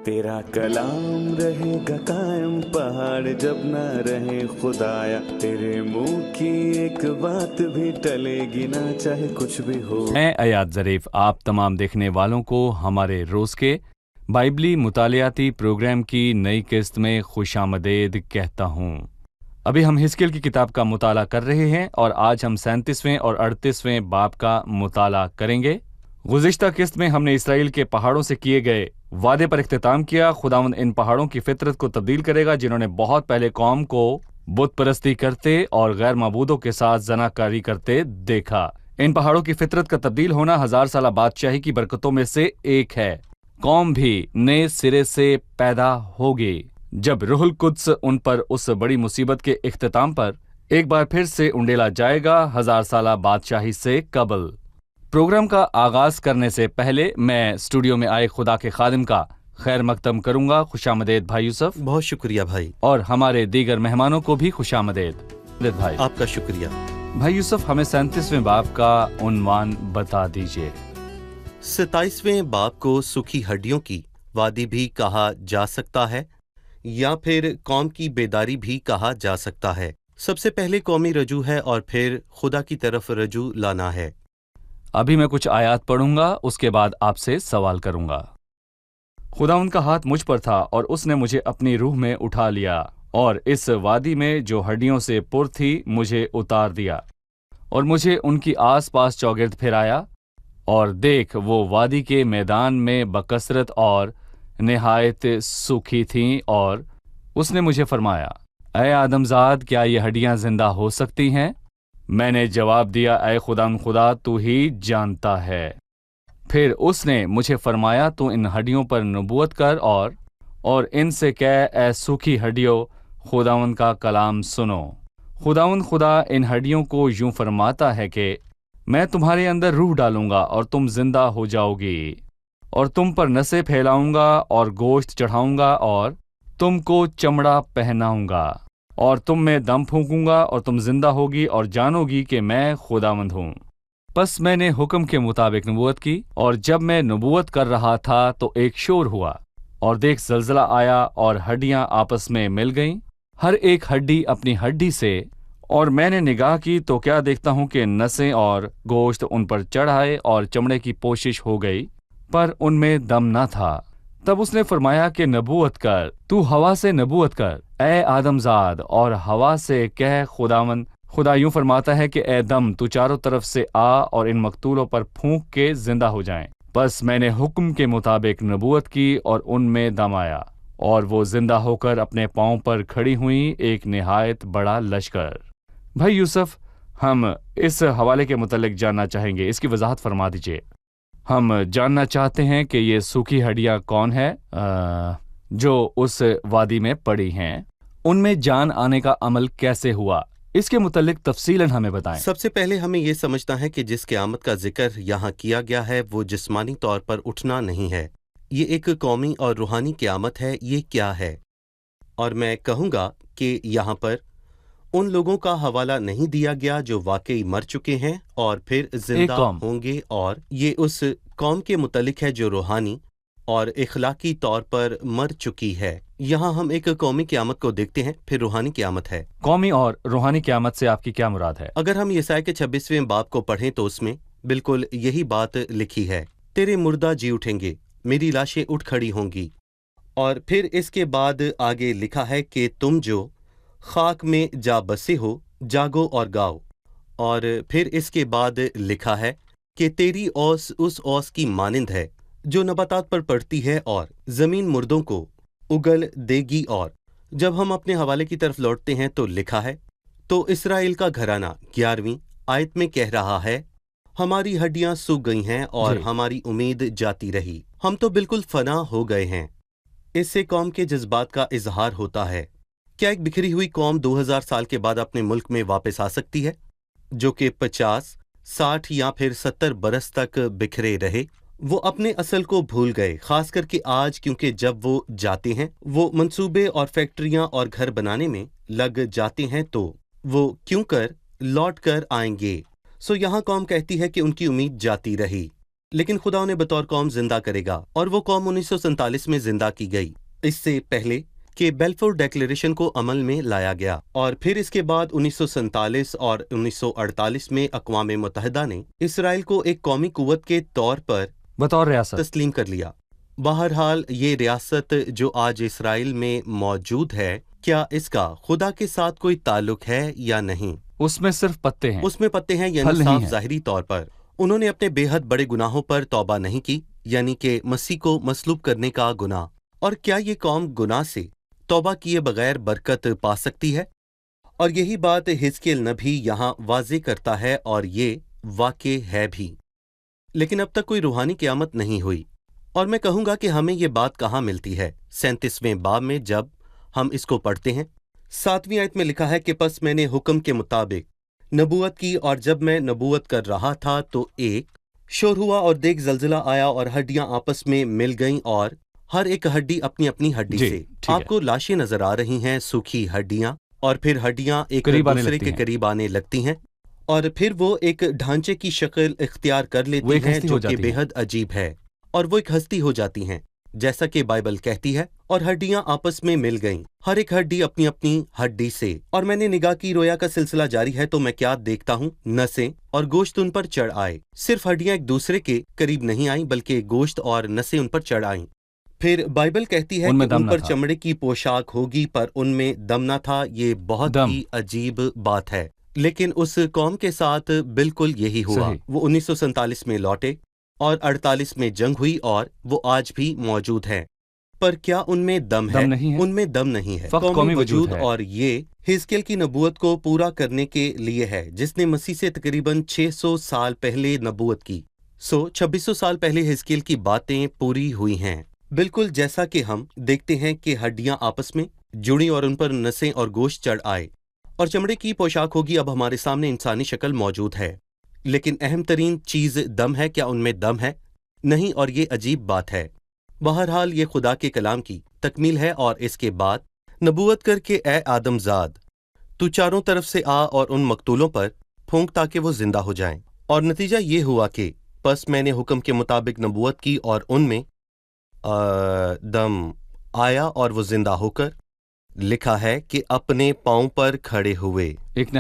तेरा कलाम रहेगा कायम पहाड़ जब ना रहे खुदाया, तेरे मुंह की एक बात भी टलेगी ना चाहे कुछ भी हो। मैं अयाद ज़रीफ आप तमाम देखने वालों को हमारे रोज़ के बाइबली मुतालियाती प्रोग्राम की नई किस्त में खुशामदीद कहता हूँ। अभी हम हिस्कियल की किताब का मुताला कर रहे हैं और आज हम 37वें और 38वें बाब का मुताला करेंगे। गुज़िश्ता किस्त में हमने इसराइल के पहाड़ों से किए गए वादे पर इख्तिताम किया। खुदावंद इन पहाड़ों की फितरत को तब्दील करेगा जिन्होंने बहुत पहले कौम को बुत परस्ती करते और गैर मबूदों के साथ जनाकारी करते देखा। इन पहाड़ों की फितरत का तब्दील होना 1000 साला बादशाही की बरकतों में से एक है। कौम भी नए सिरे से पैदा होगी जब रूहुल कुद्स उन पर उस बड़ी मुसीबत के इख्तिताम पर एक बार फिर से उंडेला जाएगा 1000 साला बादशाही से कबल। प्रोग्राम का आगाज करने से पहले मैं स्टूडियो में आए खुदा के खादिम का खैर मकदम करूंगा। खुशामदीद भाई यूसुफ। बहुत शुक्रिया भाई। और हमारे दीगर मेहमानों को भी खुशामदीद भाई। आपका शुक्रिया भाई यूसुफ। हमें 37वें बाब का उन्वान बता दीजिए। 27वें बाब को सूखी हड्डियों की वादी भी कहा जा सकता है या फिर कौम की बेदारी भी कहा जा सकता है। सबसे पहले कौमी रजू है और फिर खुदा की तरफ रजू लाना है। अभी मैं कुछ आयात पढ़ूंगा, उसके बाद आपसे सवाल करूंगा। खुदा उनका हाथ मुझ पर था और उसने मुझे अपनी रूह में उठा लिया और इस वादी में जो हड्डियों से पुर थी मुझे उतार दिया और मुझे उनकी आस पास चौगिर्द फिराया और देख वो वादी के मैदान में बकसरत और निहायत सूखी थीं। और उसने मुझे फरमाया, ऐ आदमजाद, क्या ये हड्डियां जिंदा हो सकती हैं? मैंने जवाब दिया, ऐ खुदा तू ही जानता है। फिर उसने मुझे फरमाया, तू इन हड्डियों पर नबूवत कर और इनसे कह, ऐ सूखी हड्डियों, खुदावंद का कलाम सुनो। खुदावंद खुदा इन हड्डियों को यूं फरमाता है कि मैं तुम्हारे अंदर रूह डालूंगा और तुम जिंदा हो जाओगी और तुम पर नसें फैलाऊंगा और गोश्त चढ़ाऊंगा और तुमको चमड़ा पहनाऊंगा और तुम में दम फूंकूंगा और तुम जिंदा होगी और जानोगी कि मैं खुदावंद हूँ। बस मैंने हुक्म के मुताबिक नबूवत की और जब मैं नबूवत कर रहा था तो एक शोर हुआ और देख जलजला आया और हड्डियां आपस में मिल गईं, हर एक हड्डी अपनी हड्डी से। और मैंने निगाह की तो क्या देखता हूँ कि नसें और गोश्त उन पर चढ़ आए और चमड़े की पोशिश हो गई, पर उनमें दम न था। तब उसने फरमाया कि नबूवत कर, तू हवा से नबूवत कर, ए आदमजाद, और हवा से कह, खुदा यूं फरमाता है कि ए दम, तू चारों तरफ से आ और इन मकतूलों पर फूंक के जिंदा हो जाएं। बस मैंने हुक्म के मुताबिक नबूवत की और उनमें दम आया और वो जिंदा होकर अपने पांव पर खड़ी हुई, एक निहायत बड़ा लश्कर। भाई यूसुफ, हम इस हवाले के मुतालिक जानना चाहेंगे, इसकी वजाहत फरमा दीजिए। हम जानना चाहते हैं कि ये सूखी हड्डियां कौन है जो उस वादी में पड़ी हैं, उनमें जान आने का अमल कैसे हुआ, इसके मुतालिक तफसीलन हमें बताएं। सबसे पहले हमें ये समझना है कि जिस क़यामत का जिक्र यहाँ किया गया है वो जिस्मानी तौर पर उठना नहीं है। ये एक कौमी और रूहानी क़यामत है। ये क्या है? और मैं कहूँगा कि यहाँ पर उन लोगों का हवाला नहीं दिया गया जो वाकई मर चुके हैं और फिर जिंदा होंगे, और ये उस कौम के मुतालिक है जो रूहानी और इखलाकी तौर पर मर चुकी है। यहाँ हम एक कौमी क़यामत को देखते हैं, फिर रूहानी क़यामत है। कौमी और रूहानी क़यामत से आपकी क्या मुराद है? अगर हम यशायाह के 26वें बाब को पढ़ें तो उसमें बिल्कुल यही बात लिखी है, तेरे मुर्दा जी उठेंगे, मेरी लाशें उठ खड़ी होंगी। और फिर इसके बाद आगे लिखा है कि तुम जो खाक में जा बसे हो, जागो और गाओ। और फिर इसके बाद लिखा है कि तेरी औस उस औस की मानिंद है जो नबातात पर पड़ती है और जमीन मुर्दों को उगल देगी। और जब हम अपने हवाले की तरफ लौटते हैं तो लिखा है, तो इसराइल का घराना 11वीं आयत में कह रहा है, हमारी हड्डियां सूख गई हैं और हमारी उम्मीद जाती रही, हम तो बिल्कुल फना हो गए हैं। इससे कौम के जज्बात का इजहार होता है। क्या एक बिखरी हुई कौम 2000 साल के बाद अपने मुल्क में वापस आ सकती है, जो कि 50, 60 या फिर 70 बरस तक बिखरे रहे? वो अपने असल को भूल गए, खास करके आज, क्योंकि जब वो जाते हैं वो मंसूबे और फैक्ट्रियां और घर बनाने में लग जाते हैं, तो वो क्यों कर लौट कर आएंगे। सो यहाँ कौम कहती है कि उनकी उम्मीद जाती रही। لیکن خدا انہیں بطور قوم زندہ کرے گا، اور وہ قوم 1947 میں زندہ کی گئی، اس سے پہلے کہ بیلفور ڈیکلیریشن کو عمل میں لایا گیا، اور پھر اس کے بعد 1947 اور 1948 میں اقوام متحدہ نے اسرائیل کو ایک قومی قوت کے طور پر بطور ریاست تسلیم کر لیا۔ بہرحال یہ ریاست جو آج اسرائیل میں موجود ہے، کیا اس کا خدا کے ساتھ کوئی تعلق ہے یا نہیں؟ اس میں صرف پتے ہیں، اس میں پتے ہیں، پھل یعنی نہیں صاف ہیں۔ ظاہری طور پر انہوں نے اپنے بے حد بڑے گناہوں پر توبہ نہیں کی، یعنی کہ مسیح کو مصلوب کرنے کا گناہ۔ اور کیا یہ قوم گناہ سے توبہ کیے بغیر برکت پا سکتی ہے؟ اور یہی بات حزقیل نبی یہاں واضح کرتا ہے، اور یہ واقع ہے بھی۔ لیکن اب تک کوئی روحانی قیامت نہیں ہوئی، اور میں کہوں گا کہ ہمیں یہ بات کہاں ملتی ہے؟ 37ویں باب میں جب ہم اس کو پڑھتے ہیں، 7ویں آیت میں لکھا ہے کہ پس میں نے حکم کے مطابق نبوت کی، اور جب میں نبوت کر رہا تھا تو ایک شور ہوا، اور دیکھ زلزلہ آیا، اور ہڈیاں آپس میں مل گئیں، اور ہر ایک ہڈی اپنی اپنی ہڈی جی، سے۔ ٹھیک ہے۔ آپ کو لاشیں نظر آ رہی ہیں، سوکھی ہڈیاں، اور پھر ہڈیاں ایک قریب آنے دوسرے لگتی کے ہیں۔ قریب آنے لگتی ہیں، اور پھر وہ ایک ڈھانچے کی شکل اختیار کر وہ لیتی ایک ہیں ہستی جو ہو کہ جاتی بے ہیں۔ حد عجیب ہے، اور وہ ایک ہستی ہو جاتی ہیں، جیسا کہ بائبل کہتی ہے، اور ہڈیاں آپس میں مل گئیں، ہر ایک ہڈی اپنی اپنی ہڈی سے۔ اور میں نے نگاہ کی، رویا کا سلسلہ جاری ہے، تو میں کیا دیکھتا ہوں؟ نسیں اور گوشت ان پر چڑھ آئے۔ صرف ہڈیاں ایک دوسرے کے قریب نہیں آئیں، بلکہ گوشت اور نسیں ان پر چڑھ آئیں۔ پھر بائبل کہتی ہے ان میں کہ دم ان نہ پر تھا۔ چمڑے کی پوشاک ہوگی، پر ان میں دم نہ تھا۔ یہ بہت دم، ہی عجیب بات ہے، لیکن اس قوم کے ساتھ بالکل یہی ہوا۔ صحیح۔ وہ 1947 میں لوٹے، اور 48 میں جنگ ہوئی، اور وہ آج بھی موجود ہے۔ پر کیا ان میں دم ہے؟ دم نہیں ہے، ان میں دم نہیں ہے۔ فقط قومی وجود ہے۔ اور یہ حزقیل کی نبوت کو پورا کرنے کے لیے ہے، جس نے مسیح سے تقریباً 600 سال پہلے نبوت کی۔ 2600 سال پہلے حزقیل کی باتیں پوری ہوئی ہیں، بالکل جیسا کہ ہم دیکھتے ہیں کہ ہڈیاں آپس میں جڑی، اور ان پر نسیں اور گوشت چڑھ آئے، اور چمڑے کی پوشاک ہوگی۔ اب ہمارے سامنے انسانی شکل موجود ہے، لیکن اہم ترین چیز دم ہے۔ کیا ان میں دم ہے؟ نہیں، اور یہ عجیب بات ہے۔ بہرحال یہ خدا کے کلام کی تکمیل ہے، اور اس کے بعد نبوت کر کے اے آدم زاد، تو چاروں طرف سے آ اور ان مقتولوں پر پھونک تاکہ وہ زندہ ہو جائیں۔ اور نتیجہ یہ ہوا کہ پس میں نے حکم کے مطابق نبوت کی، اور ان میں دم آیا، اور وہ زندہ ہو کر لکھا ہے کہ اپنے پاؤں پر کھڑے ہوئے، ایک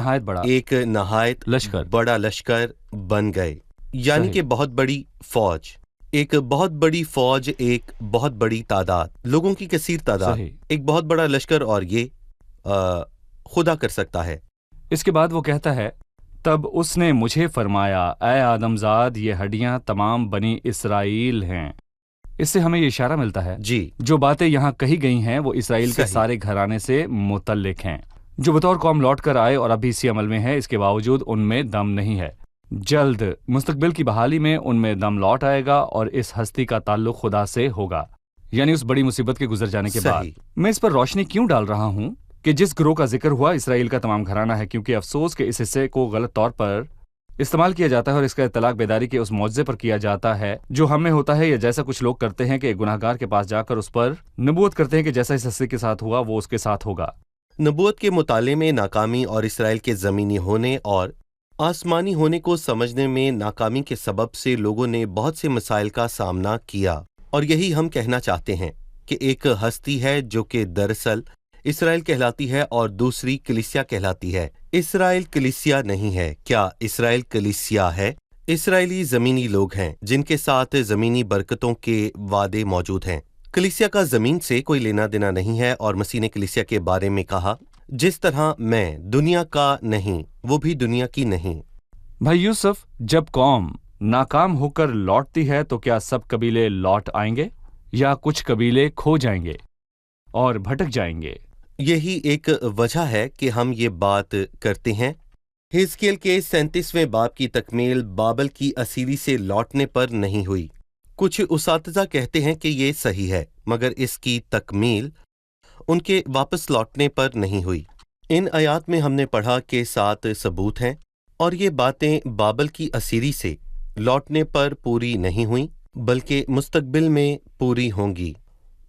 نہایت لشکر بڑا لشکر بن گئے، یعنی صحیح۔ کہ بہت بڑی فوج، ایک بہت بڑی فوج، ایک بہت بڑی تعداد، لوگوں کی کثیر تعداد، صحیح۔ ایک بہت بڑا لشکر، اور یہ خدا کر سکتا ہے۔ اس کے بعد وہ کہتا ہے، تب اس نے مجھے فرمایا، اے آدم زاد، یہ ہڈیاں تمام بنی اسرائیل ہیں۔ اس سے ہمیں یہ اشارہ ملتا ہے، جی، جو باتیں یہاں کہی گئی ہیں وہ اسرائیل کے صحیح۔ سارے گھرانے سے متعلق ہیں، جو بطور قوم لوٹ کر آئے اور ابھی اسی عمل میں ہے۔ اس کے باوجود ان میں دم نہیں ہے۔ جلد مستقبل کی بحالی میں ان میں دم لوٹ آئے گا، اور اس ہستی کا تعلق خدا سے ہوگا، یعنی اس بڑی مصیبت کے گزر جانے کے بعد۔ صحیح۔ میں اس پر روشنی کیوں ڈال رہا ہوں کہ جس گروہ کا ذکر ہوا اسرائیل کا تمام گھرانہ ہے، کیونکہ افسوس کہ اس حصے کو غلط طور پر استعمال کیا جاتا ہے، اور اس کا اطلاق بیداری کے اس معجزے پر کیا جاتا ہے جو ہم میں ہوتا ہے، یا جیسا کچھ لوگ کرتے ہیں کہ ایک گناہ گار کے پاس جا کر اس پر نبوت کرتے ہیں کہ جیسا اس حصے کے ساتھ ہوا وہ اس کے ساتھ ہوگا۔ نبوت کے مطالعے میں ناکامی، اور اسرائیل کے زمینی ہونے اور آسمانی ہونے کو سمجھنے میں ناکامی کے سبب سے لوگوں نے بہت سے مسائل کا سامنا کیا، اور یہی ہم کہنا چاہتے ہیں کہ ایک ہستی ہے جو کہ دراصل اسرائیل کہلاتی ہے، اور دوسری کلیسیا کہلاتی ہے۔ اسرائیل کلیسیا نہیں ہے۔ کیا اسرائیل کلیسیا ہے؟ اسرائیلی زمینی لوگ ہیں جن کے ساتھ زمینی برکتوں کے وعدے موجود ہیں۔ کلیسیا کا زمین سے کوئی لینا دینا نہیں ہے، اور مسیح نے کلیسیا کے بارے میں کہا، جس طرح میں دنیا کا نہیں، وہ بھی دنیا کی نہیں۔ بھائی یوسف، جب قوم ناکام ہو کر لوٹتی ہے تو کیا سب قبیلے لوٹ آئیں گے، یا کچھ قبیلے کھو جائیں گے اور بھٹک جائیں گے؟ یہی ایک وجہ ہے کہ ہم یہ بات کرتے ہیں۔ حزقیل کے 37ویں باب کی تکمیل بابل کی اسیری سے لوٹنے پر نہیں ہوئی۔ کچھ اساتذہ کہتے ہیں کہ یہ صحیح ہے، مگر اس کی تکمیل ان کے واپس لوٹنے پر نہیں ہوئی۔ ان آیات میں ہم نے پڑھا کہ 7 ثبوت ہیں، اور یہ باتیں بابل کی اسیری سے لوٹنے پر پوری نہیں ہوئیں، بلکہ مستقبل میں پوری ہوں گی۔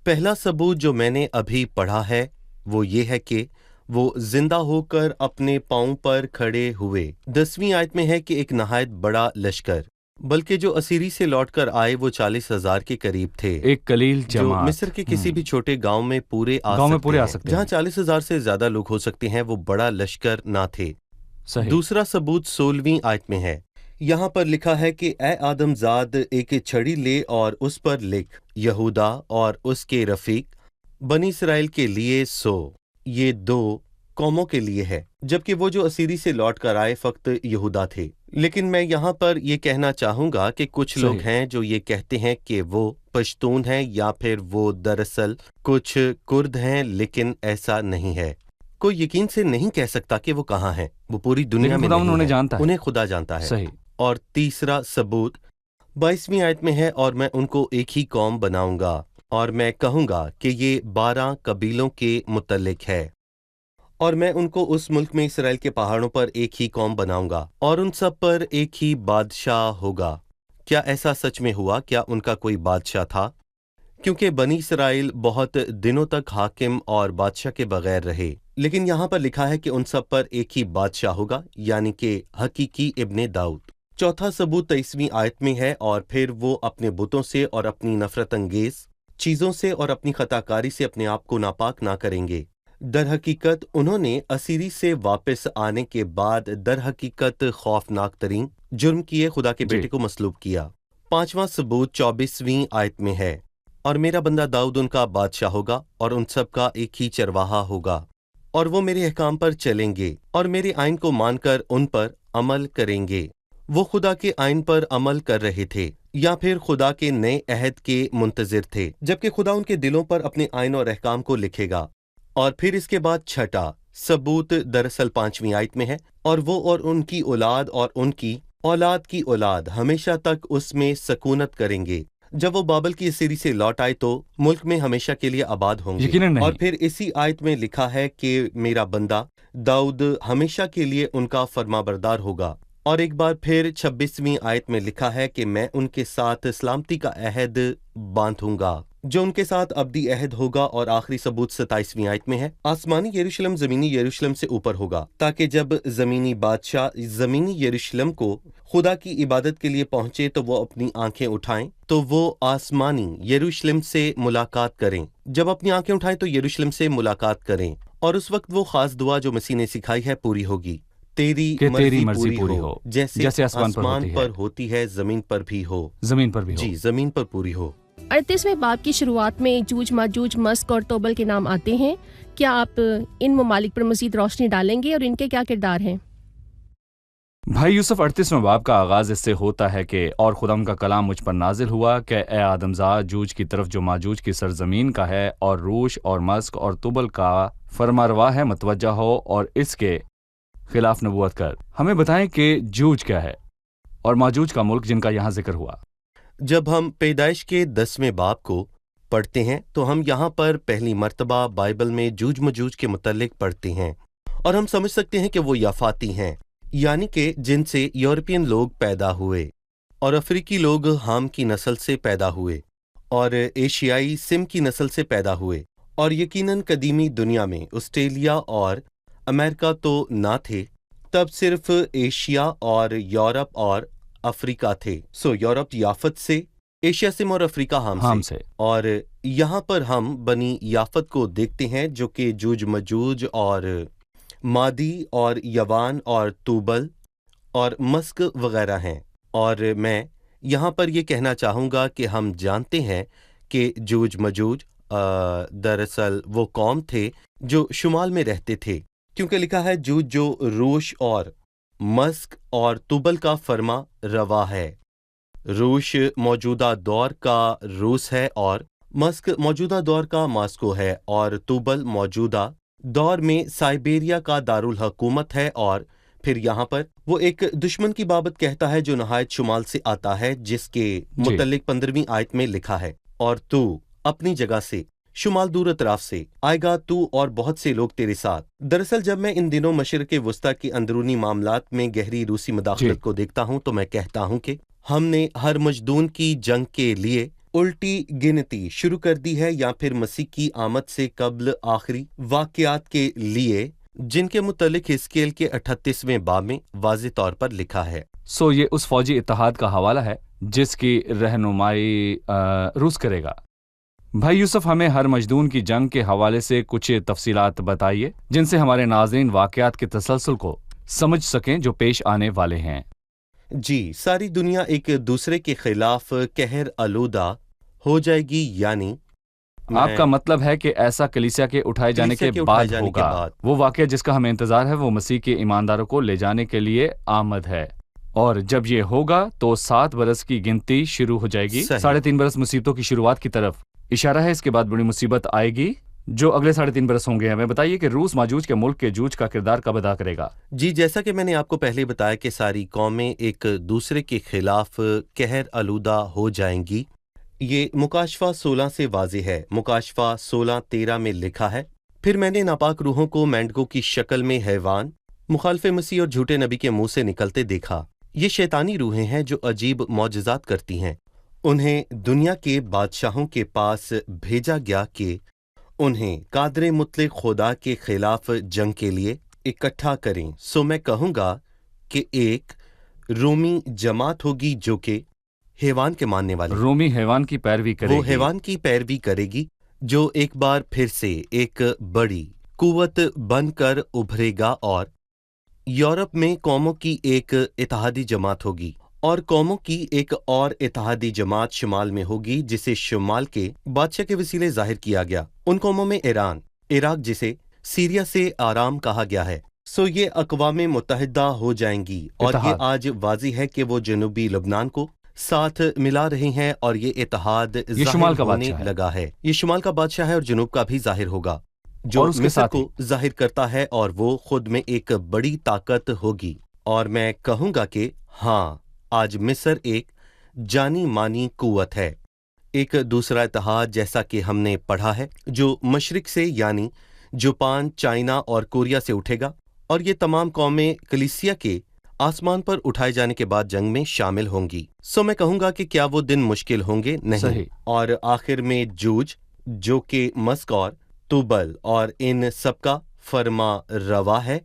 پہلا ثبوت جو میں نے ابھی پڑھا ہے وہ یہ ہے کہ وہ زندہ ہو کر اپنے پاؤں پر کھڑے ہوئے۔ 10ویں آیت میں ہے کہ ایک نہایت بڑا لشکر، बल्कि जो असीरी से लौटकर आए वो 40,000 के करीब थे, एक कलील जो जमात। मिस्र के किसी भी छोटे गांव में पूरे आ गांव में सकते पूरे आ हैं। सकते जहां हैं। 40,000 से ज्यादा लोग हो सकते हैं, वो बड़ा लश्कर ना थे। सही। दूसरा सबूत 16वीं आयत में है। यहाँ पर लिखा है कि ए आदमजाद, एक छड़ी ले और उस पर लिख, यहूदा और उसके रफीक बनी इसराइल के लिए सो। ये दो कौमों के लिए है, जबकि वो जो असीरी से लौट कर आए फक्त यहूदा थे। लेकिन मैं यहाँ पर ये कहना चाहूंगा कि कुछ लोग सही। हैं जो ये कहते हैं कि वो पश्तून हैं या फिर वो दरअसल कुछ कुर्द हैं, लेकिन ऐसा नहीं है। कोई यकीन से नहीं कह सकता कि वो कहाँ हैं। वो पूरी दुनिया लेकिन में खुदा नहीं उन्हें है। जानता है। उन्हें खुदा जानता है। सही। और तीसरा सबूत 22वीं आयत में है, और मैं उनको एक ही कौम बनाऊंगा और मैं कहूंगा कि ये 12 कबीलों के मुतल्लिक है, और मैं उनको उस मुल्क में इसराइल के पहाड़ों पर एक ही कौम बनाऊंगा और उन सब पर एक ही बादशाह होगा। क्या ऐसा सच में हुआ? क्या उनका कोई बादशाह था? क्योंकि बनी इसराइल बहुत दिनों तक हाकिम और बादशाह के बगैर रहे, लेकिन यहाँ पर लिखा है कि उन सब पर एक ही बादशाह होगा, यानी कि हकीकी इब्ने दाऊद। चौथा सबूत 23वीं आयत में है, और फिर वो अपने बुतों से और अपनी नफरत अंगेज चीजों से और अपनी खताकारी से अपने आप को नापाक ना करेंगे। दर हकीकत उन्होंने असीरी से वापस आने के बाद दर हकीकत खौफनाक तरीन जुर्म किए, खुदा के जी। बेटे को मसलूब किया। पांचवा सबूत 24वीं आयत में है, और मेरा बंदा दाऊद उनका बादशाह होगा और उन सब का एक ही चरवाहा होगा, और वो मेरे अहकाम पर चलेंगे और मेरे आइन को मानकर उन पर अमल करेंगे। वो खुदा के आइन पर अमल कर रहे थे या फिर खुदा के नए अहद के मुंतजिर थे, जबकि खुदा उनके दिलों पर अपने आइन और अहकाम को लिखेगा। और फिर इसके बाद छठा सबूत दरअसल 5वीं आयत में है, और वो और उनकी औलाद और उनकी औलाद की औलाद हमेशा तक उसमें सकूनत करेंगे। जब वो बाबल की असीरी से लौट आए तो मुल्क में हमेशा के लिए आबाद होंगे। यकीनन नहीं। और फिर इसी आयत में लिखा है कि मेरा बंदा दाऊद हमेशा के लिए उनका फरमाबरदार होगा। और एक बार फिर 26वीं आयत में लिखा है कि मैं उनके साथ सलामती का अहद बांधूंगा, जो उनके साथ अब्दी अहद होगा। और आखिरी सबूत 27वीं आयत में है, आसमानी यरूशलेम जमीनी यरूशलेम से ऊपर होगा, ताकि जब जमीनी बादशाह जमीनी यरूशलेम को खुदा की इबादत के लिए पहुंचे तो वो अपनी आंखें उठाएं तो वो आसमानी यरूशलेम से मुलाकात करें। जब अपनी आंखें उठाएं तो यरूशलेम से मुलाकात करें, और उस वक्त वो खास दुआ जो मसीह ने सिखाई है पूरी होगी, तेरी मर्जी पूरी हो, जैसे आसमान पर होती है जमीन पर भी हो। जमीन पर भी हो। जी, जमीन पर पूरी हो। 38वें बाब की शुरुआत में जूज माजूज मस्क और तोबल के नाम आते हैं। क्या आप इन ममालिक पर मज़ीद रोशनी डालेंगे और इनके क्या किरदार हैं? भाई यूसुफ 38वें बाब का आगाज इससे होता है कि और खुदा का कलाम मुझ पर नाजिल हुआ कि ए आदमजाद, जूज की तरफ जो माजूज की सरजमीन का है और रूश और मस्क और तुबल का फरमारवा है मतवज्जा हो और इसके खिलाफ नबूवत कर। हमें बताएं कि जूज क्या है और माजूज का मुल्क जिनका यहाँ जिक्र हुआ। जब हम पैदाइश के 10वें बाब को पढ़ते हैं तो हम यहाँ पर पहली मर्तबा बाइबल में जूज मजूज के मुतल्लिक पढ़ते हैं, और हम समझ सकते हैं कि वो याफाती हैं, यानी कि जिनसे यूरोपियन लोग पैदा हुए और अफ्रीकी लोग हाम की नस्ल से पैदा हुए और एशियाई सिम की नस्ल से पैदा हुए। और यकीनन कदीमी दुनिया में ऑस्ट्रेलिया और अमेरिका तो ना थे, तब सिर्फ एशिया और यूरोप और अफ्रीका थे। सो यूरोप याफत से, एशिया सिम और अफ्रीका हाम से। और यहाँ पर हम बनी याफत को देखते हैं जो कि जूज मजूज और मादी और यवान और तूबल और मस्क वगैरह हैं। और मैं यहाँ पर ये कहना चाहूँगा कि हम जानते हैं कि जूज मजूज दरअसल वो कौम थे जो शुमाल में रहते थे, क्योंकि लिखा है जूज जो रूश और मस्क और तुबल का फरमा रवा है। रूश मौजूदा दौर का रूस है और मस्क मौजूदा दौर का मास्को है, और तुबल मौजूदा दौर में साइबेरिया का दारुल हुकूमत है। और फिर यहाँ पर वो एक दुश्मन की बाबत कहता है जो नहायत शुमाल से आता है, जिसके मुतल्लिक 15वीं आयत में लिखा है, और तू अपनी जगह से शुमाल दूर अतराफ से आएगा, तू और बहुत से लोग तेरे साथ। दरअसल जब मैं इन दिनों मशरिक़ वस्ता की अंदरूनी मामलात में गहरी रूसी मदाखलत को देखता हूँ तो मैं कहता हूँ कि हमने हर मजदून की जंग के लिए उल्टी गिनती शुरू कर दी है, या फिर मसीह की आमद से कब्ल आखिरी वाक़यात के लिए, जिनके मुतल्लिक हिस्केल के 38वें बाब में वाज़े तौर पर लिखा है। सो ये उस फौजी इत्तेहाद का हवाला है जिसकी रहनुमाई रूस करेगा। भाई यूसुफ, हमें हर मजदून की जंग के हवाले से कुछ तफसीलात बताइए जिनसे हमारे नाज़रीन वाक़यात के तसलसल को समझ सकें जो पेश आने वाले हैं। जी, सारी दुनिया एक दूसरे के खिलाफ कहर आलूदा हो जाएगी, यानी आपका मतलब है कि ऐसा कलीसिया के उठाए जाने के बाद होगा। वो वाक़या जिसका हमें इंतज़ार है वो मसीह के ईमानदारों को ले जाने के लिए आमद है, और जब ये होगा तो 7 बरस की गिनती शुरू हो जाएगी। 3.5 बरस मुसीबतों की शुरुआत की तरफ इशारा है। इसके बाद बड़ी मुसीबत आएगी जो अगले 3.5 बरस होंगे। हमें बताइए कि रूस माजूज के मुल्क के जूझ का किरदार कब अदा करेगा। जी, जैसा कि मैंने आपको पहले बताया कि सारी कौमें एक दूसरे के खिलाफ कहर आलूदा हो जाएंगी। ये मुकाशफा 16 से वाज़ेह है। मुकाशफा 16:13 में लिखा है, फिर मैंने नापाक रूहों को मेंढकों की शक्ल में हैवान, मुखालफे मसीह और झूठे नबी के मुंह से निकलते देखा। ये शैतानी रूहें हैं जो अजीब मौजज़ात करती हैं। उन्हें दुनिया के बादशाहों के पास भेजा गया कि उन्हें कादरे मुतलक खुदा के खिलाफ जंग के लिए इकट्ठा करें। सो मैं कहूँगा कि एक रोमी जमात होगी जो कि हैवान के मानने वाले, रोमी हैवान की पैरवी करेगी। वो हैवान की पैरवी करेगी जो एक बार फिर से एक बड़ी कुव्वत बनकर उभरेगा, और यूरोप में कौमों की एक इत्तेहादी जमात होगी, और कौमों की एक और इत्तेहादी जमात शुमाल में होगी जिसे शुमाल के बादशाह के वसीले जाहिर किया गया। उन कौमों में ईरान, इराक जिसे सीरिया से आराम कहा गया है। सो ये अक़वाम मुत्तहिदा हो जाएंगी, और ये आज वाज़ी है कि वो जनूबी लबनान को साथ मिला रहे हैं, और ये इत्तेहाद शुमाल का होने लगा है। ये शुमाल का बादशाह है और जनूब का भी जाहिर होगा, जो मिस्र को जाहिर करता है, और वो खुद में एक बड़ी ताकत होगी। और मैं कहूँगा कि हाँ, आज मिस्र एक जानी मानी कुव्वत है। एक दूसरा इत्तेहाद जैसा कि हमने पढ़ा है जो मशरिक से यानी जापान, चाइना और कोरिया से उठेगा, और ये तमाम कौमें कलीसिया के आसमान पर उठाए जाने के बाद जंग में शामिल होंगी। सो मैं कहूँगा कि क्या वो दिन मुश्किल होंगे? नहीं। और आखिर में जूझ जो कि मस्क और तुबल और इन सबका फरमा रवा है,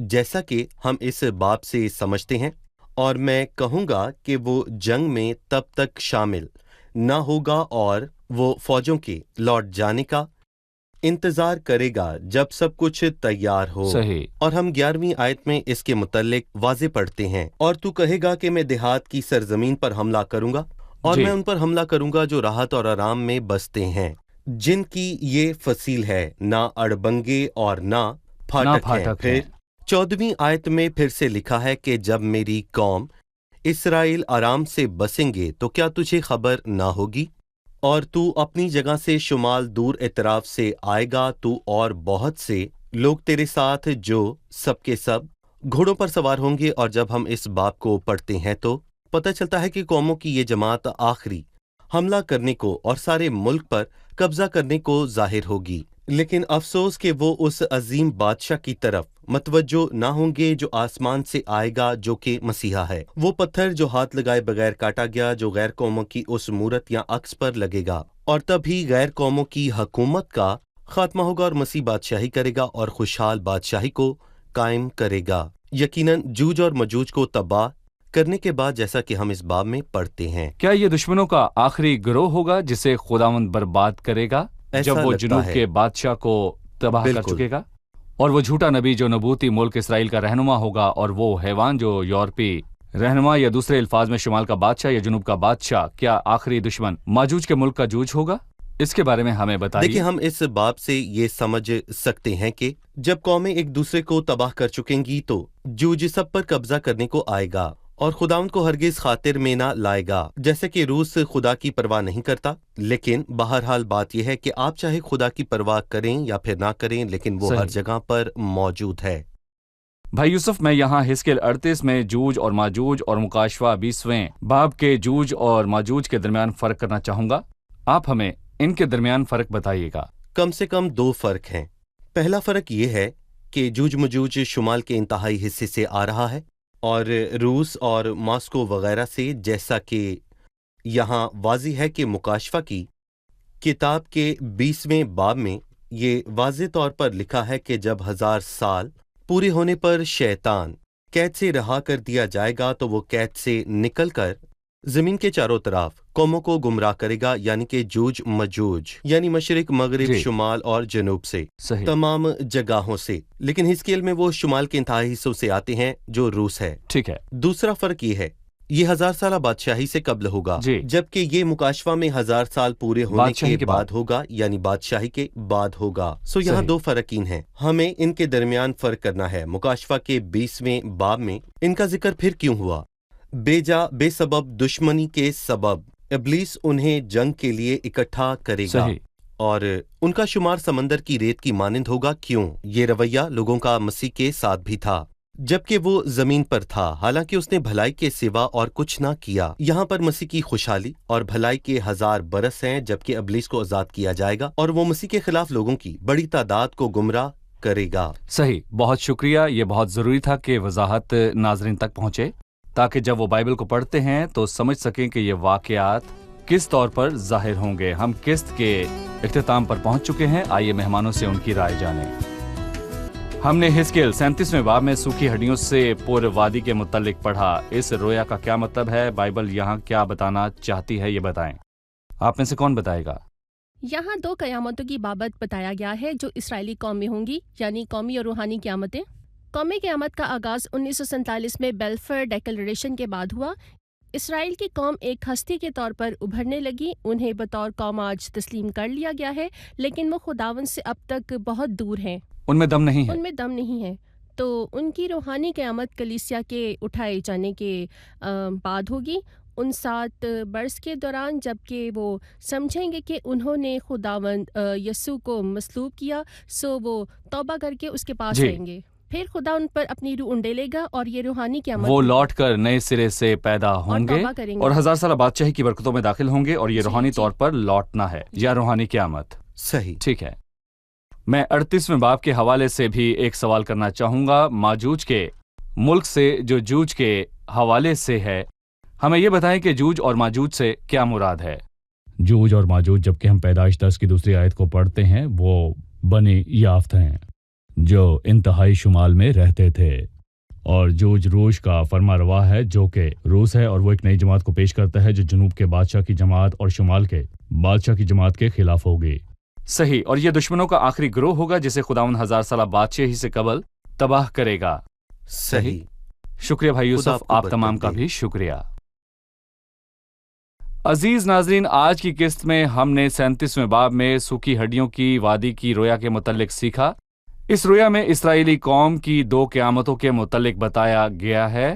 जैसा कि हम इस बाब से समझते हैं। और मैं कहूँगा कि वो जंग में तब तक शामिल न होगा, और वो फौजों के लौट जाने का इंतजार करेगा जब सब कुछ तैयार हो। सही। और हम 11वीं आयत में इसके मुतल्लिक वाज़े पढ़ते हैं, और तू कहेगा कि मैं देहात की सरजमीन पर हमला करूंगा, और मैं उन पर हमला करूंगा जो राहत और आराम में बसते हैं, जिनकी ये फसील है, ना अड़बंगे और ना फाटक हैं। फिर 14वीं आयत में फिर से लिखा है कि जब मेरी कौम इसराइल आराम से बसेंगे तो क्या तुझे खबर ना होगी, और तू अपनी जगह से शुमाल दूर इतराफ से आएगा, तू और बहुत से लोग तेरे साथ जो सबके सब घोड़ों पर सवार होंगे। और जब हम इस बाब को पढ़ते हैं तो पता चलता है कि कौमों की ये जमात आखिरी हमला करने को और सारे मुल्क पर कब्जा करने को जाहिर होगी। लेकिन अफसोस कि वो उस अजीम बादशाह की तरफ मतवज्जो ना होंगे जो आसमान से आएगा, जो कि मसीहा है। वो पत्थर जो हाथ लगाए बगैर काटा गया, जो गैर कौमों की उस मूरत या अक्स पर लगेगा, और तभी गैर कौमों की हुकूमत का खात्मा होगा और मसीह बादशाही करेगा और खुशहाल बादशाही को कायम करेगा। यकीनन जूज और मजूज को तबाह करने के बाद, जैसा कि हम इस बाब में पढ़ते हैं। क्या ये दुश्मनों का आखिरी गिरोह होगा जिसे खुदावंद बर्बाद करेगा जब वो जुनूब के बादशाह को तबाह कर चुकेगा? और वो झूठा नबी जो नबूती मुल्क इसराइल का रहनुमा होगा, और वो हैवान जो यूरोपी रहनुमा या दूसरे अल्फाज में शुमाल का बादशाह या जुनूब का बादशाह, क्या आखिरी दुश्मन माजूज के मुल्क का जूझ होगा? इसके बारे में हमें बताइए। देखिए, हम इस बाब से ये समझ सकते हैं कि जब कौमें एक दूसरे को तबाह कर चुकेंगी तो जूझ सब पर कब्जा करने को आएगा, और खुदावंद को हरगिज खातिर में ना लाएगा। जैसे कि रूस खुदा की परवाह नहीं करता, लेकिन बहरहाल बात यह है कि आप चाहे खुदा की परवाह करें या फिर ना करें, लेकिन वो हर जगह पर मौजूद है। भाई यूसुफ, मैं यहाँ हिस्केल 38 में जूज और माजूज और मुकाशवा 20वें बाब के जूज और माजूज के दरमियान फर्क करना चाहूंगा। आप हमें इनके दरमियान फर्क बताइएगा। कम से कम 2 फर्क हैं। पहला फर्क ये है कि जूज मजूज शुमाल के इंतहाई हिस्से से आ रहा है, और रूस और मॉस्को वगैरह से, जैसा कि यहाँ वाज़ी है कि मुकाशफा की किताब के 20वें बाब में ये वाज़े तौर पर लिखा है कि जब 1000 साल पूरे होने पर शैतान قید سے رہا کر دیا جائے گا تو وہ قید سے نکل کر زمین کے چاروں طرف قوموں کو گمراہ کرے گا، یعنی کہ جوج مجوج، یعنی مشرق، مغرب، شمال اور جنوب سے، صحیح، تمام جگہوں سے۔ لیکن ہزقیل میں وہ شمال کے انتہائی حصوں سے آتے ہیں جو روس ہے۔ ٹھیک ہے، دوسرا فرق یہ ہے، یہ 1000 سالہ بادشاہی سے قبل ہوگا، جی، جبکہ یہ مکاشفہ میں 1000 سال پورے ہونے بادشاہی کے کے بعد ہوگا، یعنی بادشاہی کے بعد ہوگا۔ یہاں صحیح، 2 فرقین ہیں، ہمیں ان کے درمیان فرق کرنا ہے۔ مکاشفہ کے 20ویں باب میں ان کا ذکر پھر کیوں ہوا؟ بے سبب دشمنی کے سبب ابلیس انہیں جنگ کے لیے اکٹھا کرے گا، صحیح، اور ان کا شمار سمندر کی ریت کی مانند ہوگا۔ کیوں؟ یہ رویہ لوگوں کا مسیح کے ساتھ بھی تھا جبکہ وہ زمین پر تھا، حالانکہ اس نے بھلائی کے سوا اور کچھ نہ کیا۔ یہاں پر مسیح کی خوشحالی اور بھلائی کے 1000 برس ہیں، جبکہ ابلیس کو آزاد کیا جائے گا اور وہ مسیح کے خلاف لوگوں کی بڑی تعداد کو گمراہ کرے گا۔ صحیح، بہت شکریہ۔ یہ بہت ضروری تھا کہ وضاحت ناظرین تک پہنچے تاکہ جب وہ بائبل کو پڑھتے ہیں تو سمجھ سکیں کہ یہ واقعات کس طور پر ظاہر ہوں گے۔ ہم قسط کے اختتام پر پہنچ چکے ہیں، آئیے مہمانوں سے ان کی رائے جانیں۔ ہم نے حزقیل 37ویں باب میں سوکھی ہڈیوں سے پر وادی کے متعلق پڑھا۔ اس رویا کا کیا مطلب ہے؟ بائبل یہاں کیا بتانا چاہتی ہے، یہ بتائیں۔ آپ میں سے کون بتائے گا؟ یہاں 2 قیامتوں کی بابت بتایا گیا ہے جو اسرائیلی قوم میں ہوں گی، یعنی قومی اور روحانی قیامتیں۔ قومی قیامت کا آغاز 1947 میں بیلفر ڈیکلریشن کے بعد ہوا۔ اسرائیل کی قوم ایک ہستی کے طور پر ابھرنے لگی، انہیں بطور قوم آج تسلیم کر لیا گیا ہے، لیکن وہ خداوند سے اب تک بہت دور ہیں، ان میں دم نہیں ہے۔ ان میں دم نہیں ہے۔ تو ان کی روحانی قیامت کلیسیا کے اٹھائے جانے کے بعد ہوگی، ان 7 برس کے دوران، جبکہ وہ سمجھیں گے کہ انہوں نے خداوند یسوع کو مصلوب کیا، سو وہ توبہ کر کے اس کے پاس آئیں گے۔ پھر خدا ان پر اپنی روح انڈیلے گا اور یہ روحانی قیامت وہ لوٹ کر نئے سرے سے پیدا ہوں گے توبہ کریں گے اور 1000 سالہ بادشاہی کی برکتوں میں داخل ہوں گے، اور یہ جی، روحانی جی۔ طور پر لوٹنا ہے یا روحانی قیامت۔ صحیح۔ ٹھیک ہے، میں 38ویں باب کے حوالے سے بھی ایک سوال کرنا چاہوں گا، ماجوج کے ملک سے جو جوج کے حوالے سے ہے۔ ہمیں یہ بتائیں کہ جوج اور ماجوج سے کیا مراد ہے؟ جوج اور ماجوج، جبکہ ہم پیدائش 10 کی دوسری آیت کو پڑھتے ہیں، وہ بنی یافت ہیں جو انتہائی شمال میں رہتے تھے، اور جوج روش کا فرما روا ہے جو کہ روس ہے، اور وہ ایک نئی جماعت کو پیش کرتا ہے جو جنوب کے بادشاہ کی جماعت اور شمال کے بادشاہ کی جماعت کے خلاف ہوگی۔ صحیح، اور یہ دشمنوں کا آخری گروہ ہوگا جسے خداوند 1000 سالہ بادشاہی سے قبل تباہ کرے گا۔ صحیح۔ شکریہ بھائی خدا یوسف، کو آپ برکت تمام کا دے۔ بھی شکریہ۔ عزیز ناظرین، آج کی قسط میں ہم نے 37ویں باب میں سوکھی ہڈیوں کی وادی کی رویا کے متعلق سیکھا۔ اس رویا میں اسرائیلی قوم کی 2 قیامتوں کے متعلق بتایا گیا ہے۔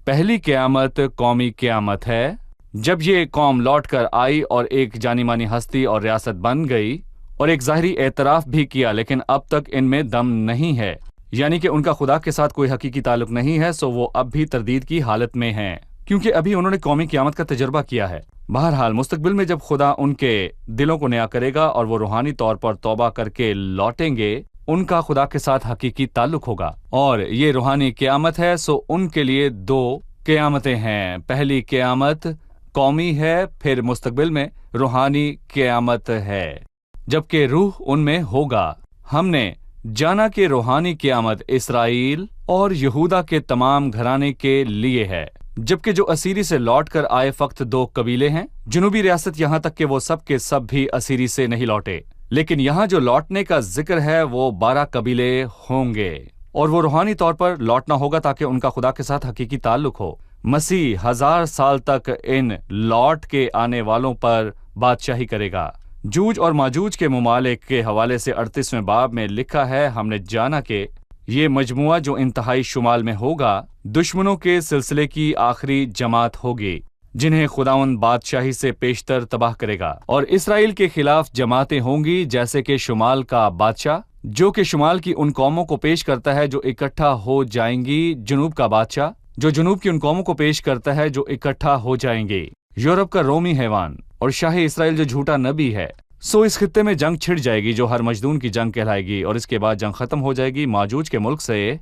پہلی قیامت قومی قیامت ہے، جب یہ قوم لوٹ کر آئی اور ایک جانی مانی ہستی اور ریاست بن گئی اور ایک ظاہری اعتراف بھی کیا، لیکن اب تک ان میں دم نہیں ہے، یعنی کہ ان کا خدا کے ساتھ کوئی حقیقی تعلق نہیں ہے، سو وہ اب بھی تردید کی حالت میں ہیں کیونکہ ابھی انہوں نے قومی قیامت کا تجربہ کیا ہے۔ بہرحال مستقبل میں جب خدا ان کے دلوں کو نیا کرے گا اور وہ روحانی طور پر توبہ کر کے لوٹیں گے، ان کا خدا کے ساتھ حقیقی تعلق ہوگا، اور یہ روحانی قیامت ہے، سو ان کے لیے 2 قیامتیں ہیں۔ پہلی قیامت قومی ہے، پھر مستقبل میں روحانی قیامت ہے، جبکہ روح ان میں ہوگا۔ ہم نے جانا کہ روحانی قیامت اسرائیل اور یہودا کے تمام گھرانے کے لیے ہے، جبکہ جو اسیری سے لوٹ کر آئے فقط 2 قبیلے ہیں، جنوبی ریاست، یہاں تک کہ وہ سب کے سب بھی اسیری سے نہیں لوٹے، لیکن یہاں جو لوٹنے کا ذکر ہے وہ 12 قبیلے ہوں گے، اور وہ روحانی طور پر لوٹنا ہوگا تاکہ ان کا خدا کے ساتھ حقیقی تعلق ہو۔ مسیح 1000 سال تک ان لوٹ کے آنے والوں پر بادشاہی کرے گا۔ جوج اور ماجوج کے ممالک کے حوالے سے 38ویں باب میں لکھا ہے، ہم نے جانا کہ یہ مجموعہ جو انتہائی شمال میں ہوگا دشمنوں کے سلسلے کی آخری جماعت ہوگی، جنہیں خداوند بادشاہی سے پیشتر تباہ کرے گا، اور اسرائیل کے خلاف جماعتیں ہوں گی، جیسے کہ شمال کا بادشاہ جو کہ شمال کی ان قوموں کو پیش کرتا ہے جو اکٹھا ہو جائیں گی، جنوب کا بادشاہ جو جنوب کی ان قوموں کو پیش کرتا ہے جو اکٹھا ہو جائیں گے، یورپ کا رومی حیوان اور شاہ اسرائیل جو جھوٹا نبی ہے۔ سو اس خطے میں جنگ چھڑ جائے گی جو ہر مجدون کی جنگ کہلائے گی، اور اس کے بعد جنگ ختم ہو جائے گی۔ ماجوج کے ملک سے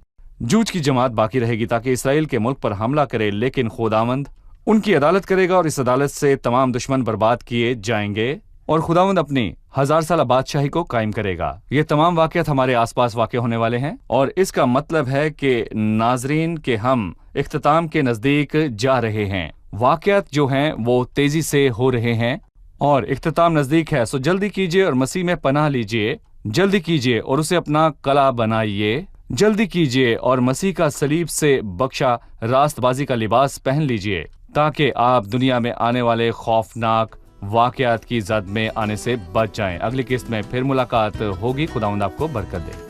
جوج کی جماعت باقی رہے گی تاکہ اسرائیل کے ملک پر حملہ کرے، لیکن خداوند ان کی عدالت کرے گا اور اس عدالت سے تمام دشمن برباد کیے جائیں گے۔ اور خداوند اپنی 1000 سالہ بادشاہی کو قائم کرے گا۔ یہ تمام واقعات ہمارے آس پاس واقع ہونے والے ہیں، اور اس کا مطلب ہے کہ ناظرین کہ ہم اختتام کے نزدیک جا رہے ہیں۔ واقعات جو ہیں وہ تیزی سے ہو رہے ہیں اور اختتام نزدیک ہے، سو جلدی کیجیے اور مسیح میں پناہ لیجیے، جلدی کیجیے اور اسے اپنا قلعہ بنائیے، جلدی کیجیے اور مسیح کا صلیب سے بخشا راست بازی کا لباس پہن لیجیے، تاکہ آپ دنیا میں آنے والے خوفناک واقعات کی زد میں آنے سے بچ جائیں۔ اگلی قسط میں پھر ملاقات ہوگی۔ خداوند آپ کو برکت دے۔